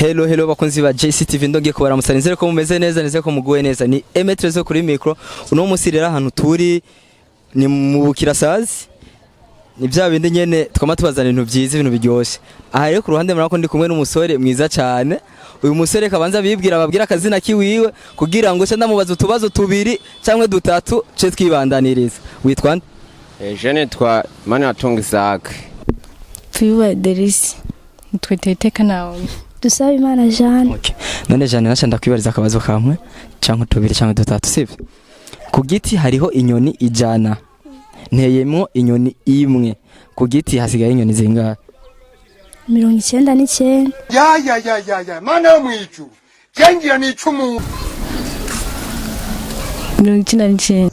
Hello bakunzi ba JCTV ndongiye kubaramutsa nizere ko mumeze neza nizere ko muguwe neza ni Emetre zo kuri micro uno munsi rero ahantu turi ni mu Bukirasazi ni bya bindi nyene twama tubazana ibintu byiza ibintu biryoshye aha rero ku ruhande murako ndi kumwe n'umusore mwiza cyane uyu musore kabanza bibwira ababwira akazina kiwiwe kugira ngo cyo ndamubaza utubazo tubiri cyangwa dutatu cyo twibandaniriza witwa Jeune twa Manatunga Isaac Fiwa Derisi Tweteka nawe Dusaba Imana Jeanne. Okay. None Jeanne nasha ndakwibariza akabazo kamwe cyangwa tubiri cyangwa dutatu sivyo. Ku giti hariho inyoni ijana. Nteyemwo inyoni imwe. Ku giti hasigaye inyoni zingahe? 99. Ya mana yo mwijuru. Jengira ni icumu. 99.